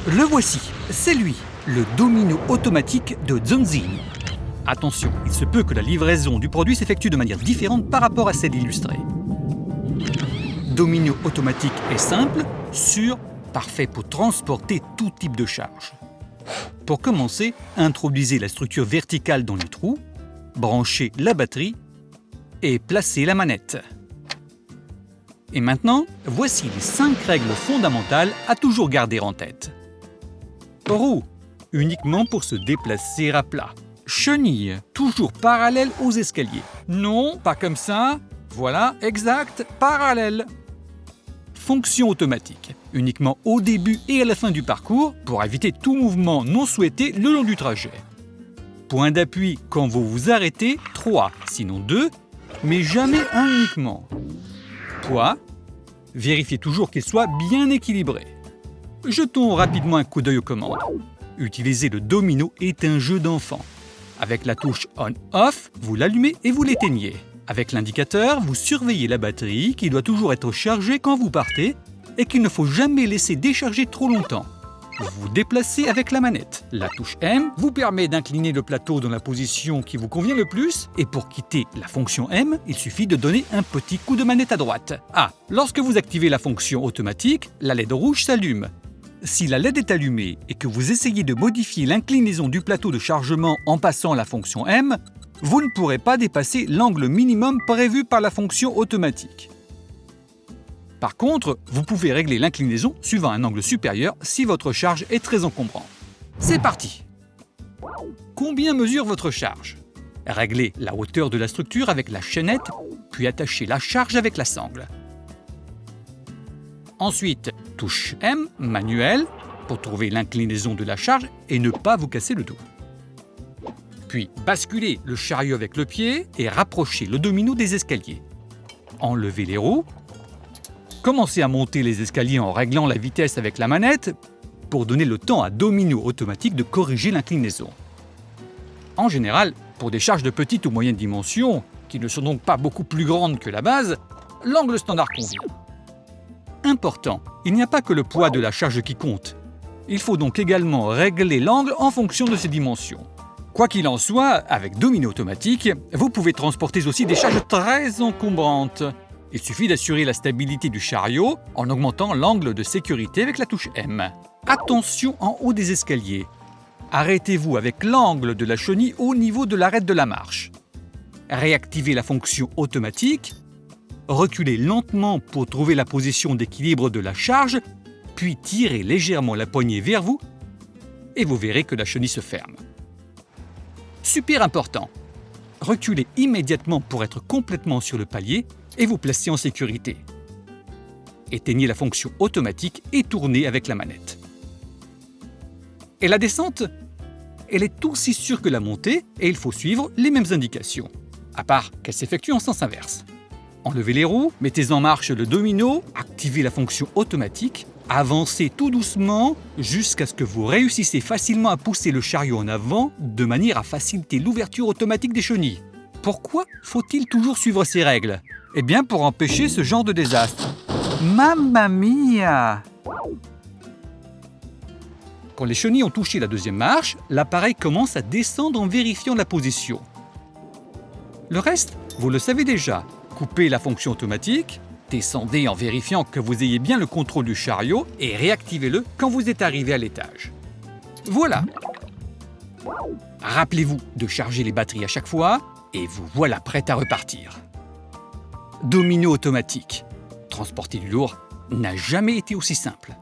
Le voici, c'est lui, le domino automatique de Zhongxing. Attention, il se peut que la livraison du produit s'effectue de manière différente par rapport à celle illustrée. Domino automatique est simple, sûr, parfait pour transporter tout type de charge. Pour commencer, introduisez la structure verticale dans le trou, branchez la batterie et placez la manette. Et maintenant, voici les 5 règles fondamentales à toujours garder en tête. Roue, uniquement pour se déplacer à plat. Chenille, toujours parallèle aux escaliers. Non, pas comme ça. Voilà, exact, parallèle. Fonction automatique, uniquement au début et à la fin du parcours pour éviter tout mouvement non souhaité le long du trajet. Point d'appui quand vous vous arrêtez, 3, sinon 2, mais jamais un uniquement. Poids, vérifiez toujours qu'il soit bien équilibré. Jetons rapidement un coup d'œil aux commandes. Utiliser le domino est un jeu d'enfant. Avec la touche On-Off, vous l'allumez et vous l'éteignez. Avec l'indicateur, vous surveillez la batterie qui doit toujours être chargée quand vous partez et qu'il ne faut jamais laisser décharger trop longtemps. Vous vous déplacez avec la manette. La touche M vous permet d'incliner le plateau dans la position qui vous convient le plus et pour quitter la fonction M, il suffit de donner un petit coup de manette à droite. Lorsque vous activez la fonction automatique, la LED rouge s'allume. Si la LED est allumée et que vous essayez de modifier l'inclinaison du plateau de chargement en passant la fonction M, vous ne pourrez pas dépasser l'angle minimum prévu par la fonction automatique. Par contre, vous pouvez régler l'inclinaison suivant un angle supérieur si votre charge est très encombrante. C'est parti! Combien mesure votre charge? Réglez la hauteur de la structure avec la chaînette, puis attachez la charge avec la sangle. Ensuite, touche M, manuel, pour trouver l'inclinaison de la charge et ne pas vous casser le dos. Puis, basculez le chariot avec le pied et rapprochez le domino des escaliers. Enlevez les roues. Commencez à monter les escaliers en réglant la vitesse avec la manette pour donner le temps à domino automatique de corriger l'inclinaison. En général, pour des charges de petite ou moyenne dimension, qui ne sont donc pas beaucoup plus grandes que la base, l'angle standard convient. Important, il n'y a pas que le poids de la charge qui compte. Il faut donc également régler l'angle en fonction de ses dimensions. Quoi qu'il en soit, avec domino automatique, vous pouvez transporter aussi des charges très encombrantes. Il suffit d'assurer la stabilité du chariot en augmentant l'angle de sécurité avec la touche M. Attention en haut des escaliers. Arrêtez-vous avec l'angle de la chenille au niveau de l'arête de la marche. Réactivez la fonction automatique. Reculez lentement pour trouver la position d'équilibre de la charge, puis tirez légèrement la poignée vers vous et vous verrez que la chenille se ferme. Super important! Reculez immédiatement pour être complètement sur le palier et vous placez en sécurité. Éteignez la fonction automatique et tournez avec la manette. Et la descente? Elle est aussi sûre que la montée et il faut suivre les mêmes indications, à part qu'elle s'effectue en sens inverse. Enlevez les roues, mettez en marche le domino, activez la fonction automatique, avancez tout doucement jusqu'à ce que vous réussissez facilement à pousser le chariot en avant de manière à faciliter l'ouverture automatique des chenilles. Pourquoi faut-il toujours suivre ces règles? Eh bien pour empêcher ce genre de désastre. Mamma mia! Quand les chenilles ont touché la deuxième marche, l'appareil commence à descendre en vérifiant la position. Le reste, vous le savez déjà. Coupez la fonction automatique, descendez en vérifiant que vous ayez bien le contrôle du chariot et réactivez-le quand vous êtes arrivé à l'étage. Voilà! Rappelez-vous de charger les batteries à chaque fois et vous voilà prêt à repartir. Domino automatique. Transporter du lourd n'a jamais été aussi simple.